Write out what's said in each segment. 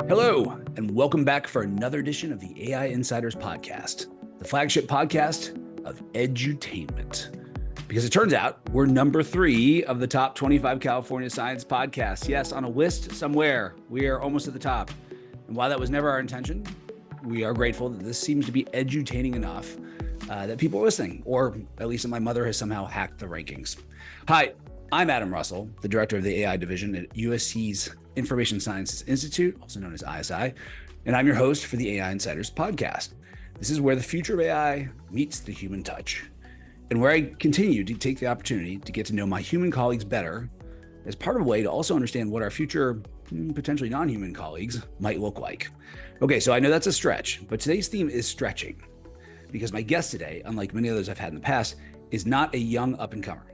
Hello, and welcome back for another edition of the AI Insiders Podcast, the flagship podcast of edutainment. Because it turns out we're number 3 of the top 25 California science podcasts. Yes, on a list somewhere, we are almost at the top. And while that was never our intention, we are grateful that this seems to be edutaining enough that people are listening, or at least that my mother has somehow hacked the rankings. Hi, I'm Adam Russell, the director of the AI division at USC's Information Sciences Institute, also known as ISI, and I'm your host for the AI Insiders podcast. This is where the future of AI meets the human touch, and where I continue to take the opportunity to get to know my human colleagues better as part of a way to also understand what our future, potentially non-human colleagues might look like. Okay, so I know that's a stretch, but today's theme is stretching, because my guest today, unlike many others I've had in the past, is not a young up-and-comer.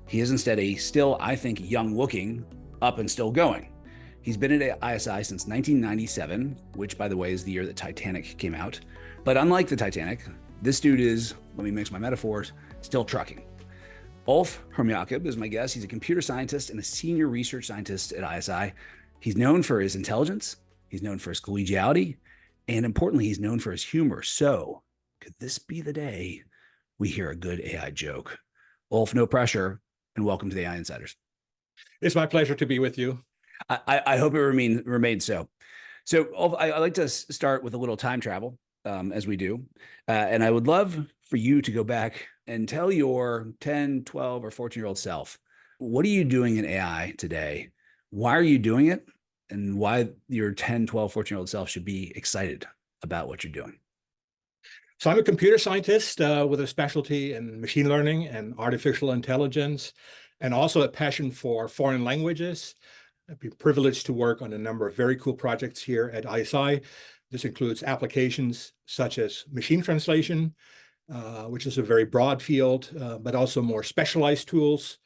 He is instead a still, I think, young-looking, up and still going. He's been at ISI since 1997, which, by the way, is the year that Titanic came out. But unlike the Titanic, this dude is, let me mix my metaphors, still trucking. Ulf Hermjakob is my guest. He's a computer scientist and a senior research scientist at ISI. He's known for his intelligence. He's known for his collegiality. And importantly, he's known for his humor. So could this be the day we hear a good AI joke? Ulf, no pressure, and welcome to the AI Insiders. It's my pleasure to be with you. I hope it remains so. So Ulf, I like to start with a little time travel, as we do. And I would love for you to go back and tell your 10, 12, or 14-year-old self, what are you doing in AI today? Why are you doing it? And why your 10, 12, 14-year-old self should be excited about what you're doing. So I'm a computer scientist with a specialty in machine learning and artificial intelligence, and also a passion for foreign languages. I've been privileged to work on a number of very cool projects here at ISI. This includes applications such as machine translation, which is a very broad field, but also more specialized tools.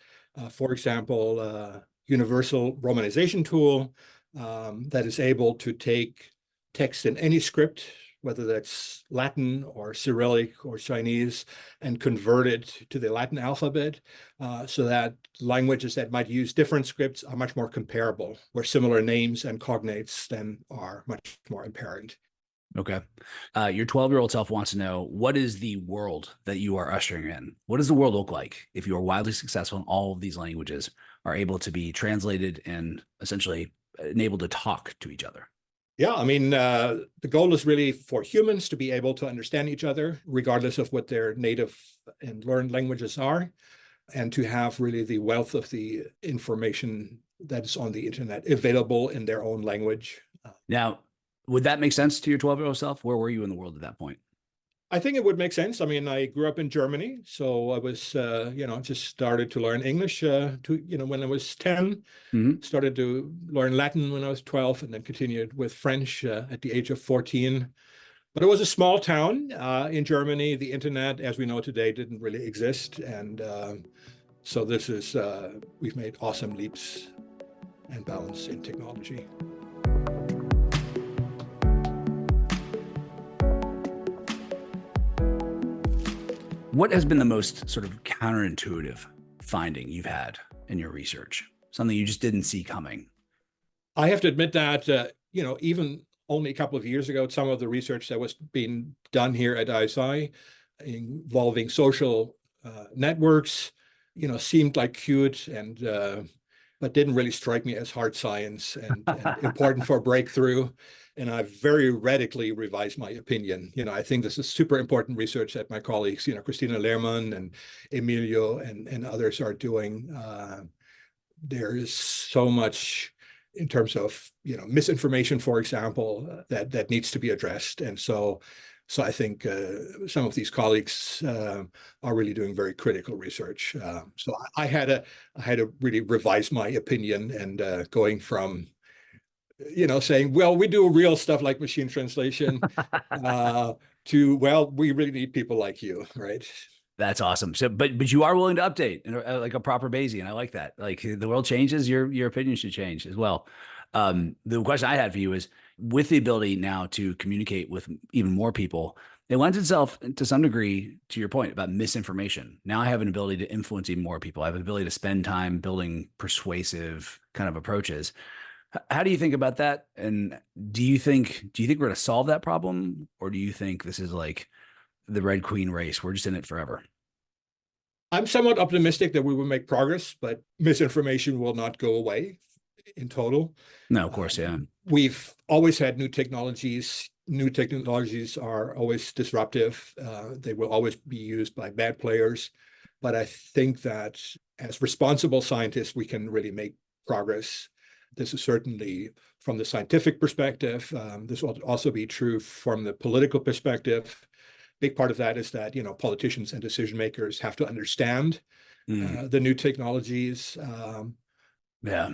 For example, universal romanization tool that is able to take text in any script, whether that's Latin or Cyrillic or Chinese, and convert it to the Latin alphabet so that languages that might use different scripts are much more comparable, where similar names and cognates then are much more apparent. Okay. Your 12-year-old self wants to know, what is the world that you are ushering in? What does the world look like if you are wildly successful in all of these languages, are able to be translated and essentially enabled to talk to each other? Yeah, I mean, the goal is really for humans to be able to understand each other, regardless of what their native and learned languages are, and to have really the wealth of the information that is on the internet available in their own language. Now, would that make sense to your 12-year-old self? Where were you in the world at that point? I think it would make sense. I mean, I grew up in Germany, so I was, just started to learn English when I was 10, started to learn Latin when I was 12, and then continued with French at the age of 14. But it was a small town in Germany. The internet, as we know today, didn't really exist. And so we've made awesome leaps and bounds in technology. What has been the most sort of counterintuitive finding you've had in your research? Something you just didn't see coming? I have to admit that, even only a couple of years ago, some of the research that was being done here at ISI involving social networks, seemed like cute but didn't really strike me as hard science and important for breakthrough. And I very radically revised my opinion. I think this is super important research that my colleagues, Christina Lehrman and Emilio and others are doing. There is so much in terms of, misinformation, for example, that needs to be addressed. And so I think some of these colleagues are really doing very critical research. So I had to really revise my opinion and going from saying, well, we do real stuff like machine translation to, well, we really need people like you, right? That's awesome. So, but you are willing to update like a proper Bayesian. I like that. Like the world changes, your opinion should change as well. The question I had for you is, with the ability now to communicate with even more people, it lends itself to some degree to your point about misinformation. Now I have an ability to influence even more people. I have an ability to spend time building persuasive kind of approaches. How do you think about that? And do you think we're going to solve that problem, or do you think this is like the Red Queen race? We're just in it forever. I'm somewhat optimistic that we will make progress, but misinformation will not go away in total. No, of course, yeah. We've always had new technologies. New technologies are always disruptive. They will always be used by bad players. But I think that as responsible scientists, we can really make progress. This is certainly from the scientific perspective. This will also be true from the political perspective. Big part of that is that, politicians and decision makers have to understand Mm, the new technologies. yeah.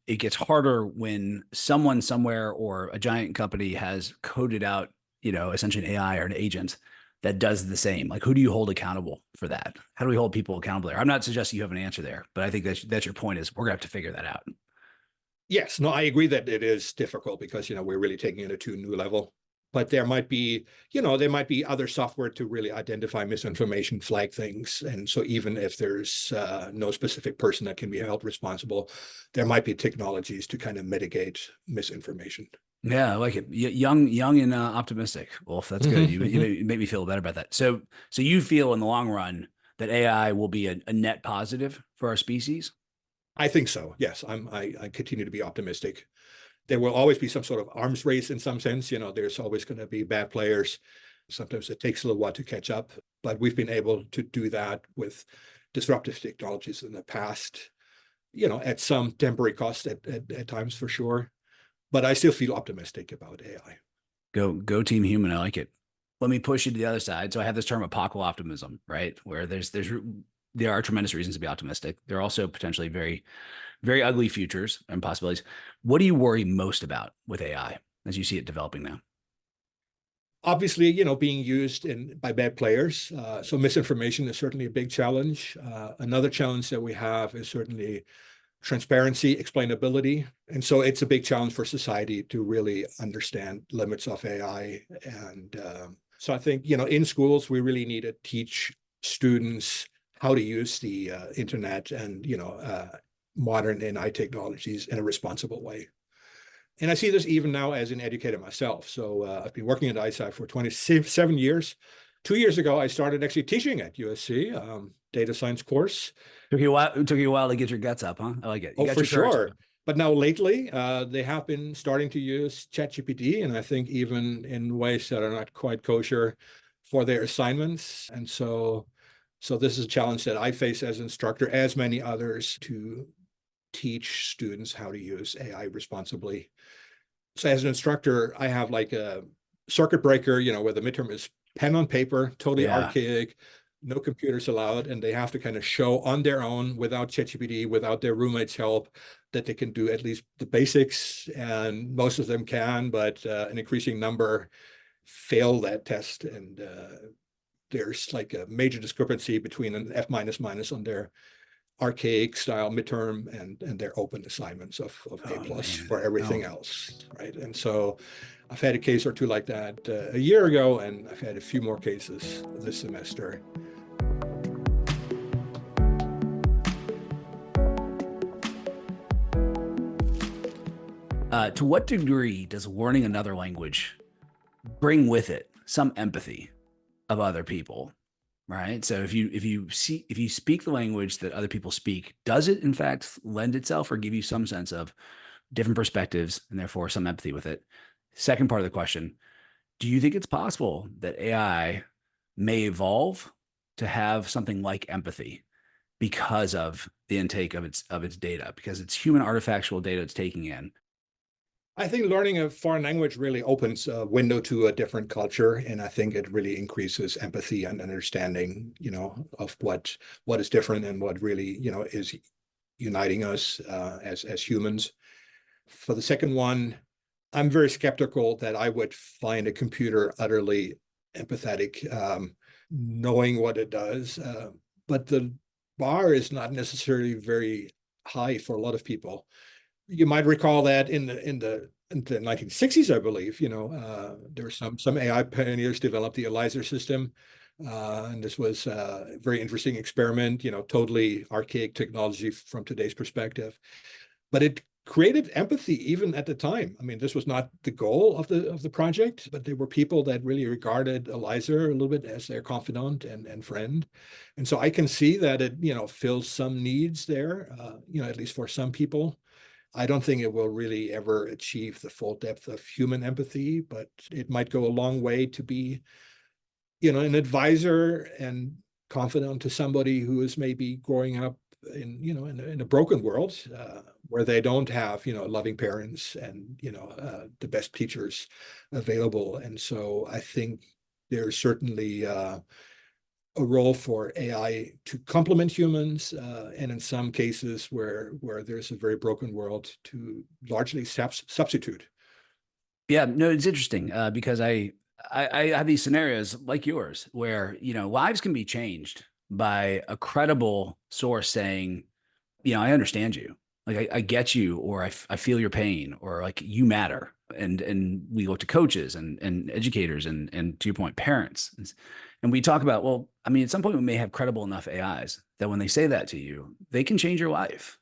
It gets harder when someone somewhere or a giant company has coded out, essentially an AI or an agent that does the same. Like, who do you hold accountable for that? How do we hold people accountable there? I'm not suggesting you have an answer there, but I think that's your point is we're gonna have to figure that out. Yes, no, I agree that it is difficult because, we're really taking it to a new level. But there might be, other software to really identify misinformation, flag things. And so even if there's no specific person that can be held responsible, there might be technologies to kind of mitigate misinformation. Yeah, I like it. Young and optimistic. Wolf, that's good. You make me feel better about that. So you feel in the long run that AI will be a net positive for our species? I think so. Yes, I continue to be optimistic. There will always be some sort of arms race in some sense. There's always going to be bad players. Sometimes it takes a little while to catch up, but we've been able to do that with disruptive technologies in the past, at some temporary cost at times for sure. But I still feel optimistic about AI. Go team human. I like it. Let me push you to the other side. So I have this term apocalyptic optimism, right? Where there are tremendous reasons to be optimistic. There are also potentially very, very ugly futures and possibilities. What do you worry most about with AI as you see it developing now? Obviously, being used by bad players. So misinformation is certainly a big challenge. Another challenge that we have is certainly transparency, explainability. And so it's a big challenge for society to really understand limits of AI. And so I think, in schools, we really need to teach students how to use the internet and, modern AI technologies in a responsible way. And I see this even now as an educator myself. So I've been working at ISI for 27 years. 2 years ago, I started actually teaching at USC, data science course. It took you a while to get your guts up, huh? I like it. You Oh, got for your courage sure. up. But now lately, they have been starting to use ChatGPT, and I think even in ways that are not quite kosher for their assignments. And so this is a challenge that I face as an instructor, as many others, to teach students how to use AI responsibly. So as an instructor, I have like a circuit breaker, where the midterm is pen on paper, totally Yeah. archaic, no computers allowed, and they have to kind of show on their own without ChatGPT, without their roommates' help, that they can do at least the basics. And most of them can, but an increasing number fail that test. And there's like a major discrepancy between an F minus minus on their archaic style midterm and their open assignments of A Oh plus man. for everything Oh. else, right? And so I've had a case or two like that a year ago, and I've had a few more cases this semester. To what degree does learning another language bring with it some empathy of other people? Right. So if you speak the language that other people speak, does it in fact lend itself or give you some sense of different perspectives and therefore some empathy with it? Second part of the question, do you think it's possible that AI may evolve to have something like empathy because of the intake of its data, because it's human artifactual data it's taking in? I think learning a foreign language really opens a window to a different culture, and I think it really increases empathy and understanding, of what is different and what really, is uniting us as humans. For the second one, I'm very skeptical that I would find a computer utterly empathetic, knowing what it does. But the bar is not necessarily very high for a lot of people. You might recall that in the 1960s, I believe, there were some AI pioneers developed the ELIZA system. And this was a very interesting experiment, totally archaic technology from today's perspective. But it created empathy even at the time. I mean, this was not the goal of the project, but there were people that really regarded Eliza a little bit as their confidant and friend. And so I can see that it, fills some needs there, at least for some people. I don't think it will really ever achieve the full depth of human empathy, but it might go a long way to be, an advisor and confidant to somebody who is maybe growing up in a broken world, where they don't have, loving parents and, the best teachers available. And so I think there's certainly a role for AI to complement humans, and in some cases where there's a very broken world, to largely substitute. Yeah, no, it's interesting because I have these scenarios like yours where, lives can be changed by a credible source saying, I understand you. Like I get you, or I feel your pain, or like you matter. And we look to coaches and educators and to your point, parents. And we talk about, well, I mean, at some point we may have credible enough AIs that when they say that to you, they can change your life.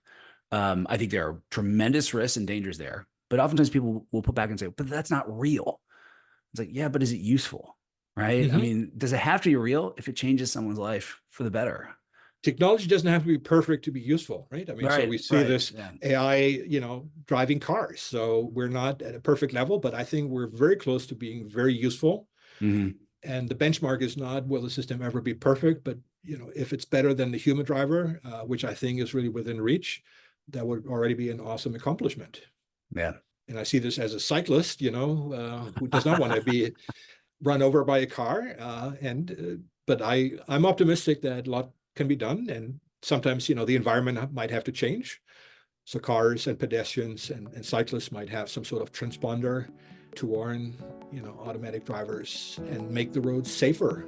I think there are tremendous risks and dangers there, but oftentimes people will put back and say, but that's not real. It's like, yeah, but is it useful? Right. I Mm-hmm. mean, does it have to be real if it changes someone's life for the better? Technology doesn't have to be perfect to be useful, right? I mean, so we see this Yeah. AI, driving cars. So we're not at a perfect level, but I think we're very close to being very useful. Mm-hmm. And the benchmark is not, will the system ever be perfect? But, if it's better than the human driver, which I think is really within reach, that would already be an awesome accomplishment. Yeah. And I see this as a cyclist, who does not want to be run over by a car. But I'm optimistic that a lot can be done. And sometimes, the environment might have to change. So cars and pedestrians and cyclists might have some sort of transponder to warn, automatic drivers and make the roads safer.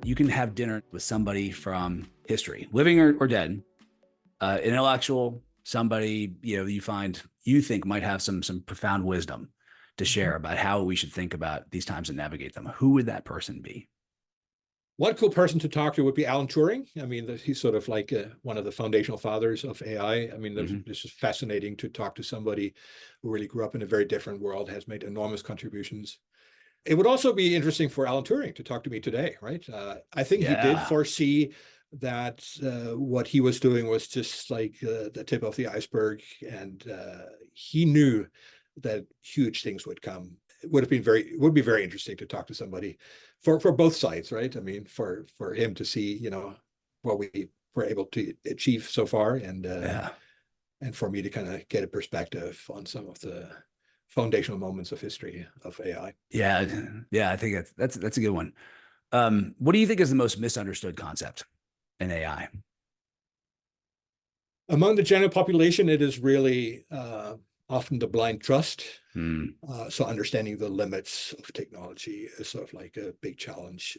You can have dinner with somebody from history, living or dead, intellectual, somebody, you think might have some profound wisdom to share about how we should think about these times and navigate them. Who would that person be? One cool person to talk to would be Alan Turing. I mean, he's sort of like one of the foundational fathers of AI. I mean, this is fascinating to talk to somebody who really grew up in a very different world, has made enormous contributions. It would also be interesting for Alan Turing to talk to me today, right? I think he did foresee that what he was doing was just like the tip of the iceberg, and he knew that huge things would come. It would be very interesting to talk to somebody for both sides, right? I mean, for him to see, what we were able to achieve so far, and for me to kind of get a perspective on some of the foundational moments of history of AI. Yeah. I think that's a good one. What do you think is the most misunderstood concept in AI? Among the general population, it is really often the blind trust. So understanding the limits of technology is sort of like a big challenge.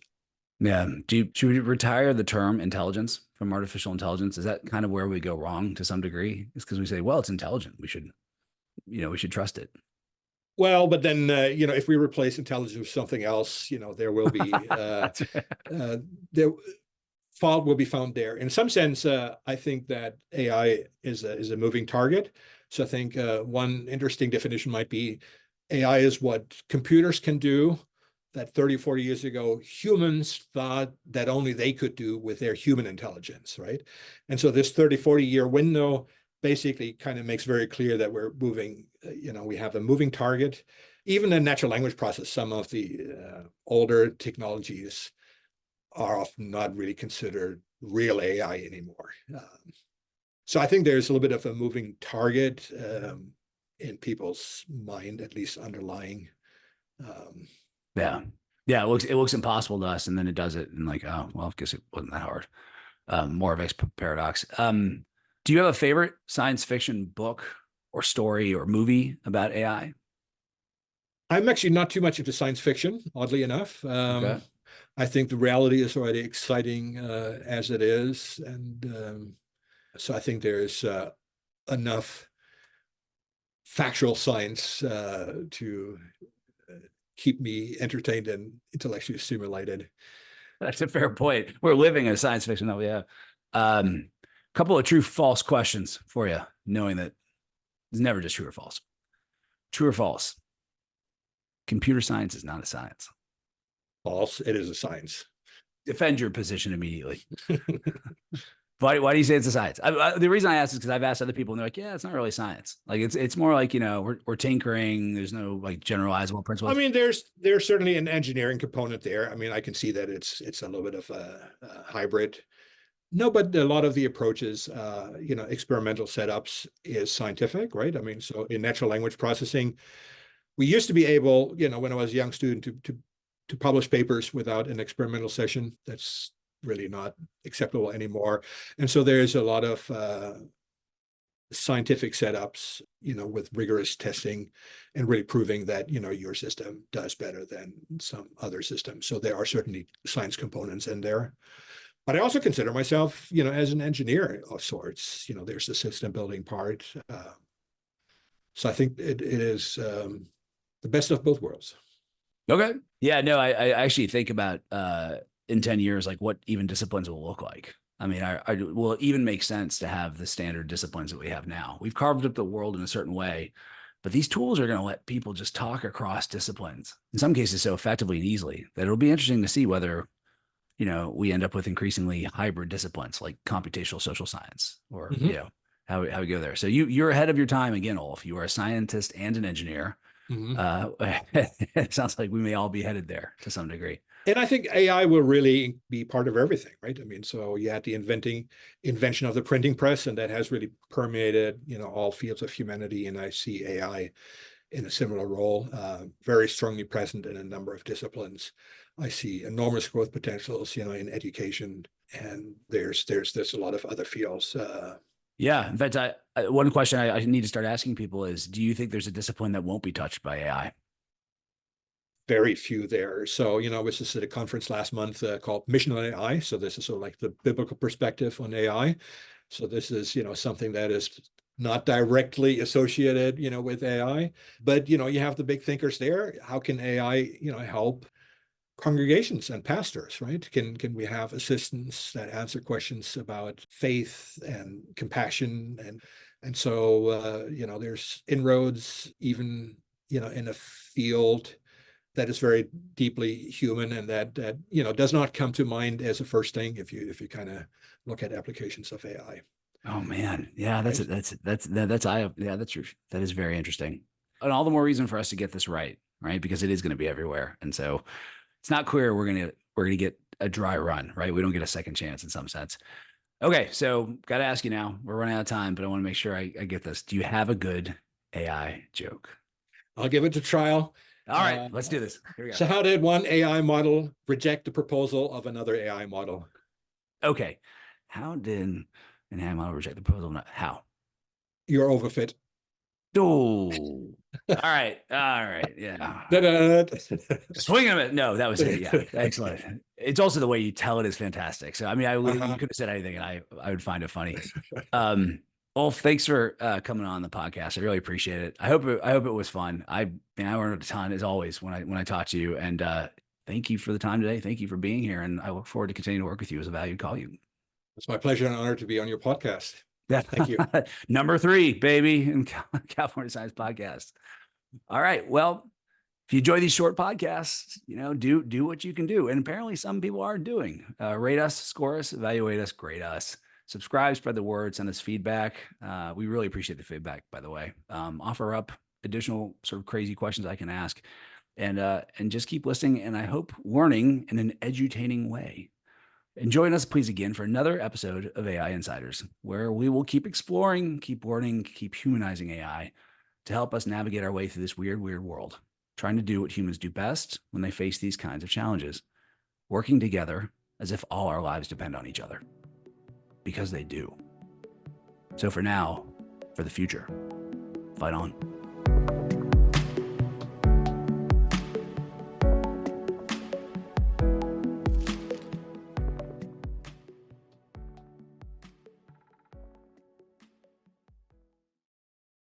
Yeah. Should we retire the term intelligence from artificial intelligence? Is that kind of where we go wrong to some degree? It's because we say, well, it's intelligent. We should trust it. Well, but then, if we replace intelligence with something else, there will be fault will be found there. In some sense, I think that AI is a moving target. So I think one interesting definition might be AI is what computers can do that 30, 40 years ago, humans thought that only they could do with their human intelligence, right? And so this 30, 40-year window basically kind of makes very clear that we're moving, we have a moving target. Even in natural language process, some of the older technologies are often not really considered real AI anymore. So I think there's a little bit of a moving target in people's mind, at least underlying. Yeah. It looks impossible to us, and then it does it, and like, oh well, I guess it wasn't that hard. More of a paradox. Do you have a favorite science fiction book or story or movie about AI? I'm actually not too much into science fiction, oddly enough. Okay. I think the reality is already exciting as it is. And so I think there's enough factual science to keep me entertained and intellectually stimulated. That's a fair point. We're living in a science fiction that we have. Couple of true false questions for you, knowing that it's never just true or false. True or false? Computer science is not a science. False. It is a science. Defend your position immediately. Why do you say it's a science? The reason I ask is because I've asked other people and they're like, yeah, it's not really science. Like it's more like, we're tinkering. There's no like generalizable principles. I mean, there's certainly an engineering component there. I mean, I can see that it's a little bit of a hybrid. No, but a lot of the approaches, experimental setups is scientific, right? I mean, so in natural language processing, we used to be able, when I was a young student, to publish papers without an experimental session. That's really not acceptable anymore. And so there's a lot of scientific setups, with rigorous testing and really proving that, your system does better than some other systems. So there are certainly science components in there. But I also consider myself, as an engineer of sorts. There's the system building part. So I think it is the best of both worlds. Okay. Yeah, no, I actually think about in 10 years, like what even disciplines will look like. I mean, will it even make sense to have the standard disciplines that we have now? We've carved up the world in a certain way, but these tools are going to let people just talk across disciplines, in some cases so effectively and easily that it'll be interesting to see whether, we end up with increasingly hybrid disciplines like computational social science or, how we go there. So you're ahead of your time again, Ulf. You are a scientist and an engineer. It sounds like we may all be headed there to some degree. And I think AI will really be part of everything, right? I mean, so you had the invention of the printing press, and that has really permeated, all fields of humanity. And I see AI in a similar role, very strongly present in a number of disciplines. I see enormous growth potentials, in education, and there's a lot of other fields. Yeah. In fact, one question I need to start asking people is, do you think there's a discipline that won't be touched by AI? Very few there. So, I was just at a conference last month called Mission on AI. So this is sort of like the biblical perspective on AI. So this is, something that is not directly associated, with AI, but, you have the big thinkers there. How can AI, help congregations and pastors, right? Can we have assistants that answer questions about faith and compassion? And so, there's inroads even, in a field that is very deeply human, and that does not come to mind as a first thing if you kind of look at applications of AI. Oh man, yeah, that's Right? that's true. That is very interesting, and all the more reason for us to get this right, because it is going to be everywhere, and so it's not clear we're gonna get a dry run, right? We don't get a second chance in some sense. Okay, so got to ask you now. We're running out of time, but I want to make sure I get this. Do you have a good AI joke? I'll give it a trial. All right, let's do this. Here we go. So how did one AI model reject the proposal of another AI model? Okay, how did an AI model reject the proposal? How? You're overfit. Oh, all right, yeah. Swing of it. No, that was it. Yeah, excellent. It's also the way you tell it is fantastic. So I mean, you could have said anything, and I would find it funny. Ulf, thanks for coming on the podcast. I really appreciate it. I hope it was fun. I learned a ton as always when I talk to you. And thank you for the time today. Thank you for being here, and I look forward to continuing to work with you as a valued colleague. It's my pleasure and honor to be on your podcast. Yeah, thank you. Number 3, baby, in California Science Podcast. All right. Well, if you enjoy these short podcasts, do what you can do. And apparently some people are doing. Rate us, score us, evaluate us, grade us. Subscribe, spread the word, send us feedback. We really appreciate the feedback, by the way. Offer up additional sort of crazy questions I can ask, and just keep listening. And I hope learning in an edutaining way. And join us, please, again for another episode of AI Insiders, where we will keep exploring, keep learning, keep humanizing AI to help us navigate our way through this weird, weird world, trying to do what humans do best when they face these kinds of challenges, working together as if all our lives depend on each other. Because they do. So for now, for the future, fight on.